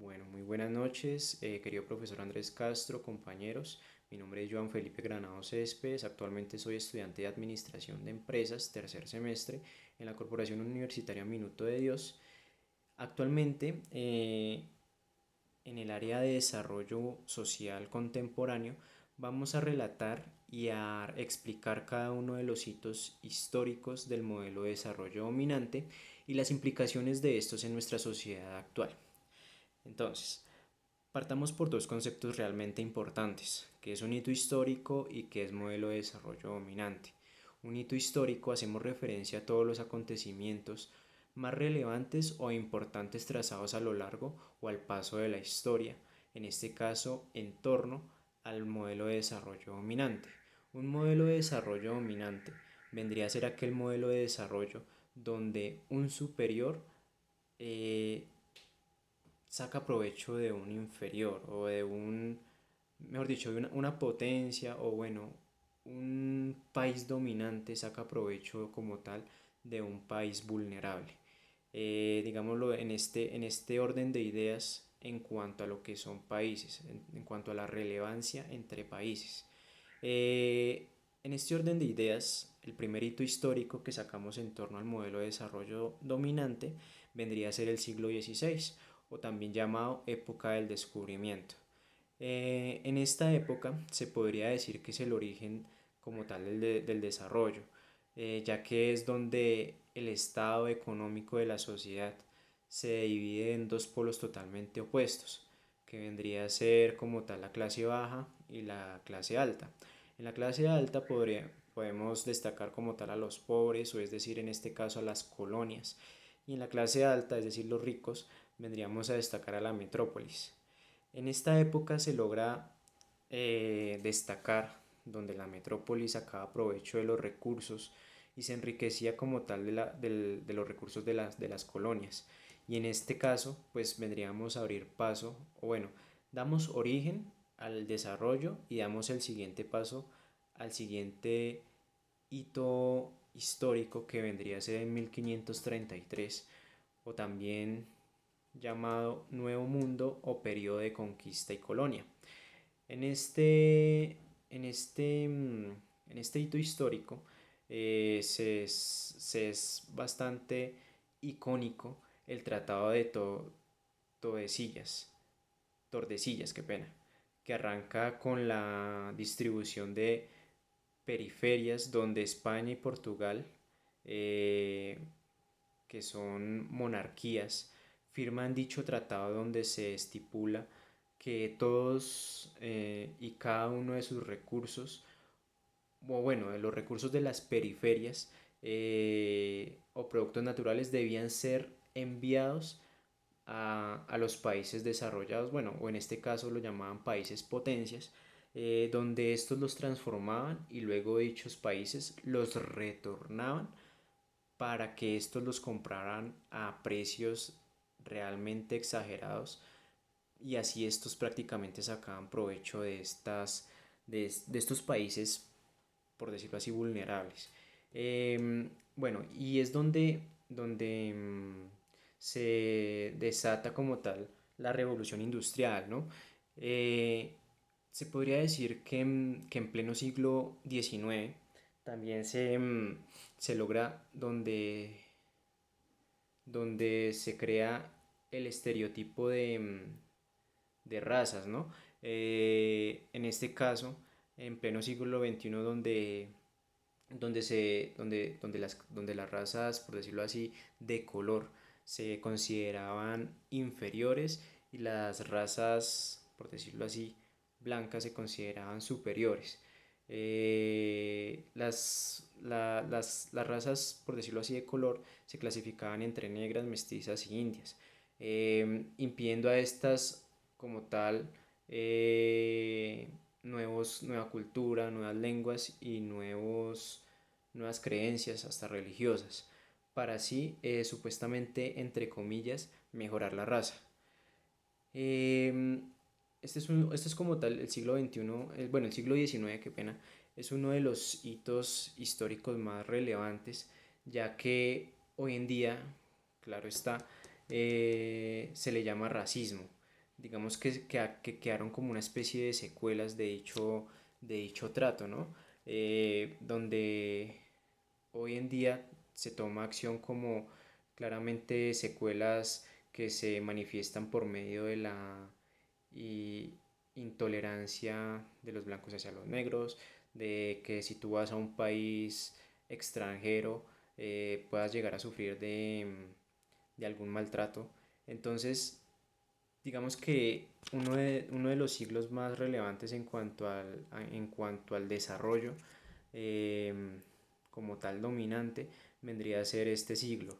Bueno, muy buenas noches, querido profesor Andrés Castro, compañeros. Mi nombre es Joan Felipe Granado Céspedes. Actualmente soy estudiante de Administración de Empresas, tercer semestre, en la Corporación Universitaria Minuto de Dios. Actualmente, en el área de desarrollo social contemporáneo, vamos a relatar y a explicar cada uno de los hitos históricos del modelo de desarrollo dominante y las implicaciones de estos en nuestra sociedad actual. Entonces, partamos por dos conceptos realmente importantes, que es un hito histórico y que es modelo de desarrollo dominante. Un hito histórico hacemos referencia a todos los acontecimientos más relevantes o importantes trazados a lo largo o al paso de la historia, en este caso en torno al modelo de desarrollo dominante. Un modelo de desarrollo dominante vendría a ser aquel modelo de desarrollo donde un superior eh, saca provecho de un inferior o de mejor dicho, de una potencia o bueno, un país dominante saca provecho como tal de un país vulnerable. Digámoslo en este orden de ideas en cuanto a lo que son países, en cuanto a la relevancia entre países. Eh, en este orden de ideas, el primer hito histórico que sacamos en torno al modelo de desarrollo dominante vendría a ser el siglo XVI, o también llamado época del descubrimiento. En esta época se podría decir que es el origen como tal del desarrollo, ya que es donde el estado económico de la sociedad se divide en dos polos totalmente opuestos, que vendría a ser como tal la clase baja y la clase alta. En la clase alta podemos destacar como tal a los pobres, o es decir, en este caso a las colonias, y en la clase alta, es decir, los ricos, vendríamos a destacar a la metrópolis. En esta época se logra destacar donde la metrópoli sacaba provecho de los recursos y se enriquecía como tal de los recursos de las colonias. Y en este caso, pues vendríamos a abrir paso, o bueno, damos origen al desarrollo y damos el siguiente paso al siguiente hito histórico que vendría a ser en 1533, o también llamado Nuevo Mundo o periodo de conquista y colonia. En este, en este, en este hito histórico se es bastante icónico el Tratado de Tordesillas, Tordesillas, qué pena, que arranca con la distribución de periferias donde España y Portugal, eh, que son monarquías, firman dicho tratado donde se estipula que todos y cada uno de sus recursos, o bueno, de los recursos de las periferias o productos naturales debían ser enviados a los países desarrollados, bueno, o en este caso lo llamaban países potencias, donde estos los transformaban y luego dichos países los retornaban para que estos los compraran a precios realmente exagerados, y así estos prácticamente sacaban provecho de estos países, por decirlo así, vulnerables. Bueno, y es donde se desata como tal la revolución industrial, ¿no? Eh, Se podría decir que en pleno siglo XIX también se logra donde se crea el estereotipo de razas, ¿no? En este caso, en pleno siglo XXI, donde las razas, por decirlo así, de color se consideraban inferiores y las razas, por decirlo así, blancas se consideraban superiores. Las razas, por decirlo así, de color se clasificaban entre negras, mestizas y indias, impidiendo a estas como tal eh, nueva cultura, nuevas lenguas y nuevas creencias, hasta religiosas, para así supuestamente, entre comillas, mejorar la raza. Eh, este es como tal el siglo XXI, bueno, el siglo XIX, qué pena, es uno de los hitos históricos más relevantes, ya que hoy en día, claro está, se le llama racismo. digamos que quedaron como una especie de secuelas de dicho trato, ¿no? Donde hoy en día se toma acción como claramente secuelas que se manifiestan por medio de la y intolerancia de los blancos hacia los negros, de que si tú vas a un país extranjero puedas llegar a sufrir de algún maltrato. Entonces, digamos que uno de los siglos más relevantes en cuanto al desarrollo eh, como tal dominante vendría a ser este siglo.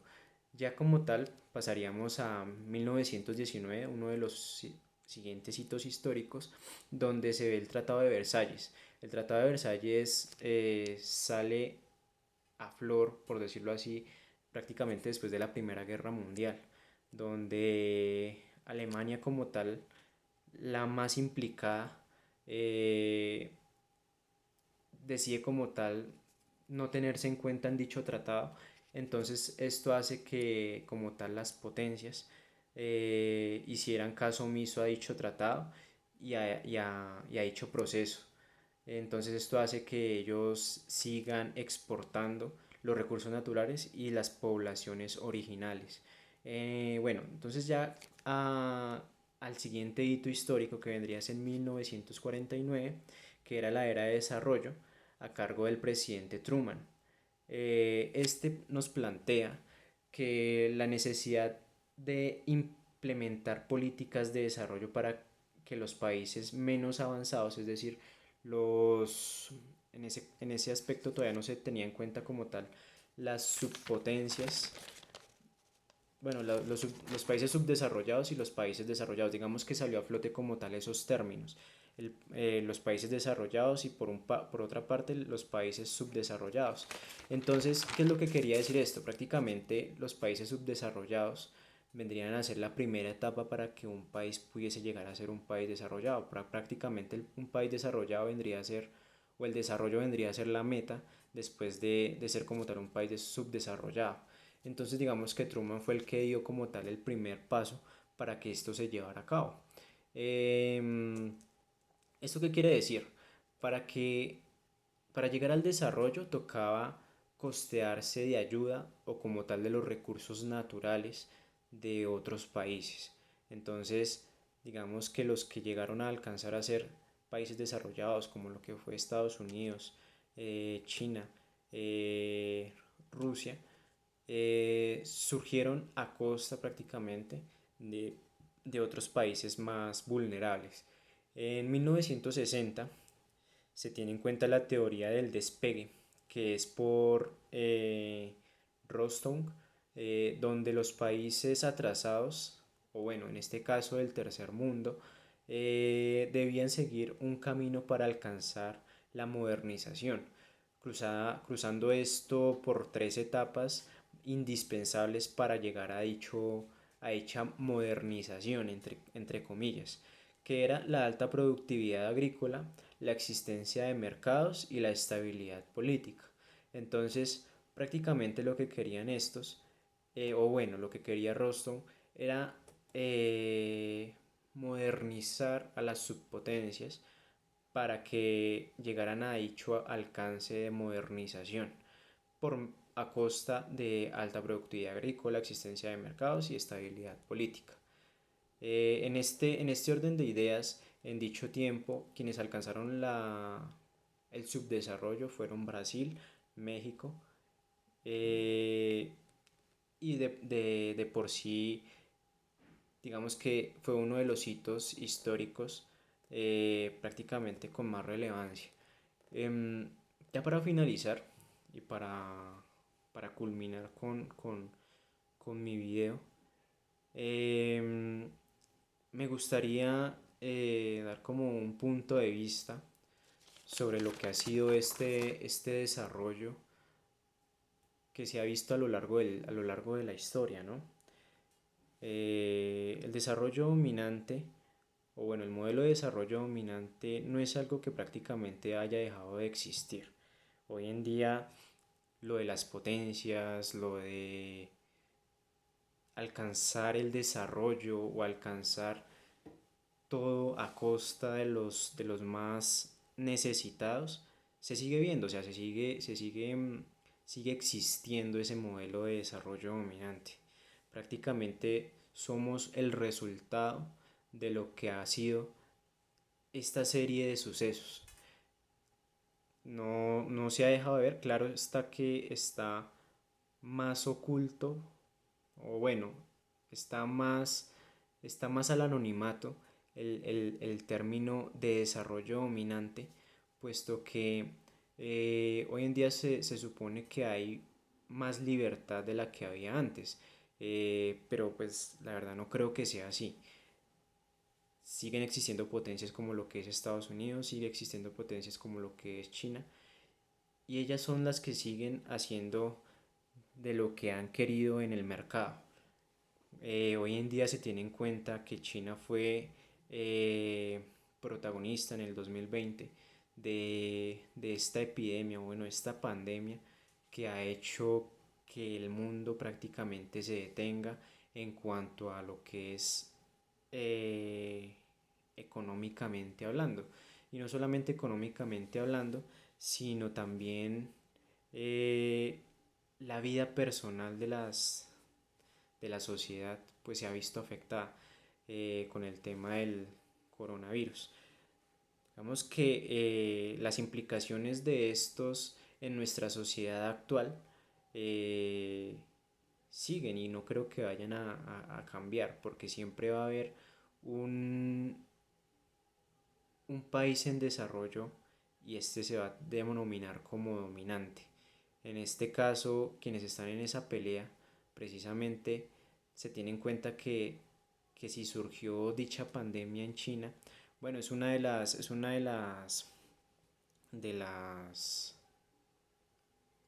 Ya como tal pasaríamos a 1919, uno de los siguientes hitos históricos, donde se ve el Tratado de Versalles. El Tratado de Versalles sale a flor, por decirlo así, prácticamente después de la Primera Guerra Mundial, donde Alemania como tal, la más implicada, eh, decide como tal no tenerse en cuenta en dicho tratado. Entonces esto hace que como tal las potencias hicieran caso omiso a dicho tratado y a dicho proceso. Entonces esto hace que ellos sigan exportando los recursos naturales y las poblaciones originales. Bueno, entonces ya al siguiente hito histórico que vendría a ser en 1949, que era la era de desarrollo a cargo del presidente Truman. Este nos plantea que la necesidad de implementar políticas de desarrollo para que los países menos avanzados, es decir, los, en ese aspecto todavía no se tenía en cuenta como tal las subpotencias, bueno, los países subdesarrollados y los países desarrollados, digamos que salió a flote como tal esos términos. Los países desarrollados y por otra parte los países subdesarrollados. Entonces, ¿qué es lo que quería decir esto? Prácticamente los países subdesarrollados vendrían a ser la primera etapa para que un país pudiese llegar a ser un país desarrollado. Prácticamente un país desarrollado vendría a ser, o el desarrollo vendría a ser la meta después de ser como tal un país subdesarrollado. Entonces digamos que Truman fue el que dio como tal el primer paso para que esto se llevara a cabo. Eh, ¿Esto qué quiere decir? Para que para llegar al desarrollo tocaba costearse de ayuda o como tal de los recursos naturales de otros países. Entonces, digamos que los que llegaron a alcanzar a ser países desarrollados, como lo que fue Estados Unidos, China, Rusia, surgieron a costa prácticamente de, de otros países más vulnerables. En 1960 se tiene en cuenta la teoría del despegue, que es por Rostow, donde los países atrasados, o bueno, en este caso del tercer mundo, debían seguir un camino para alcanzar la modernización, cruzando esto por tres etapas indispensables para llegar a dicha modernización, entre comillas, que era la alta productividad agrícola, la existencia de mercados y la estabilidad política. Entonces, prácticamente lo que querían estos, o bueno, lo que quería Rostov era modernizar a las subpotencias para que llegaran a dicho alcance de modernización por, a costa de alta productividad agrícola, existencia de mercados y estabilidad política. En este orden de ideas, en dicho tiempo, quienes alcanzaron el subdesarrollo fueron Brasil, México, eh, y de por sí, digamos que fue uno de los hitos históricos prácticamente con más relevancia. Em, ya para finalizar y para culminar con mi video, em, me gustaría dar como un punto de vista sobre lo que ha sido este desarrollo que se ha visto a lo largo de la historia, ¿no? El desarrollo dominante, o bueno, el modelo de desarrollo dominante no es algo que prácticamente haya dejado de existir. Hoy en día, lo de las potencias, lo de alcanzar el desarrollo o alcanzar todo a costa de los más necesitados, se sigue viendo, o sea, sigue existiendo ese modelo de desarrollo dominante. Prácticamente somos el resultado de lo que ha sido esta serie de sucesos. No se ha dejado ver, claro está que está más oculto, o bueno, está más, está más al anonimato el término de desarrollo dominante, puesto que hoy en día se supone que hay más libertad de la que había antes, pero pues la verdad no creo que sea así. Siguen existiendo potencias como lo que es Estados Unidos, sigue existiendo potencias como lo que es China, y ellas son las que siguen haciendo de lo que han querido en el mercado. Hoy en día se tiene en cuenta que China fue protagonista en el 2020 de esta epidemia, bueno, esta pandemia que ha hecho que el mundo prácticamente se detenga en cuanto a lo que es eh, económicamente hablando. Y no solamente económicamente hablando, sino también eh, la vida personal de la sociedad pues se ha visto afectada con el tema del coronavirus. Digamos que las implicaciones de estos en nuestra sociedad actual eh, siguen y no creo que vayan a cambiar porque siempre va a haber un, un país en desarrollo y este se va a denominar como dominante. En este caso, quienes están en esa pelea, precisamente se tiene en cuenta que si surgió dicha pandemia en China, bueno, de las,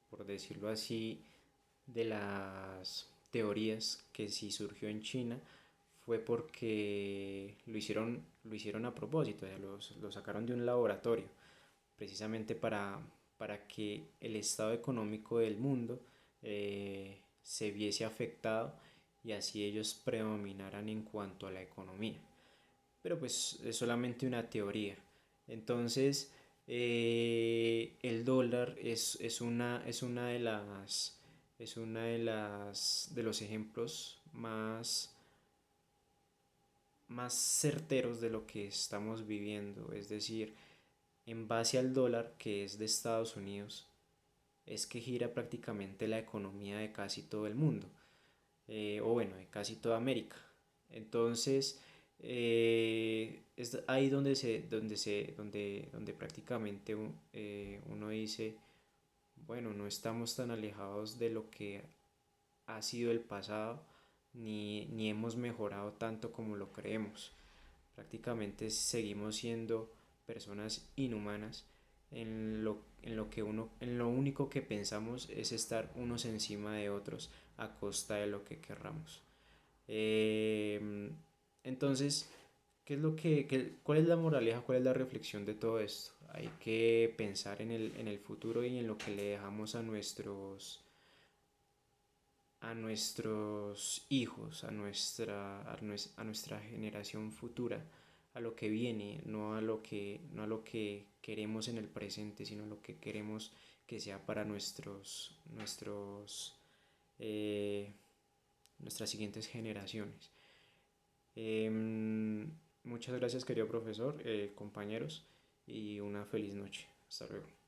por decirlo así, de las teorías que si surgió en China fue porque lo hicieron a propósito, o sea, lo sacaron de un laboratorio, precisamente para que el estado económico del mundo se viese afectado y así ellos predominaran en cuanto a la economía. Pero pues es solamente una teoría. Entonces, el dólar es una de de los ejemplos más certeros de lo que estamos viviendo. Es decir, en base al dólar que es de Estados Unidos, es que gira prácticamente la economía de casi todo el mundo, o bueno, de casi toda América. Entonces, es ahí donde prácticamente uno dice, bueno, no estamos tan alejados de lo que ha sido el pasado, ni hemos mejorado tanto como lo creemos. Prácticamente seguimos siendo personas inhumanas en lo único que pensamos es estar unos encima de otros a costa de lo que querramos. Eh, entonces, ¿cuál es la moraleja, cuál es la reflexión de todo esto? Hay que pensar en el futuro y en lo que le dejamos a nuestros hijos, a nuestra generación futura, a lo que viene, no a lo que queremos en el presente, sino a lo que queremos que sea para eh, nuestras siguientes generaciones. Muchas gracias, querido profesor, compañeros, y una feliz noche. Hasta luego.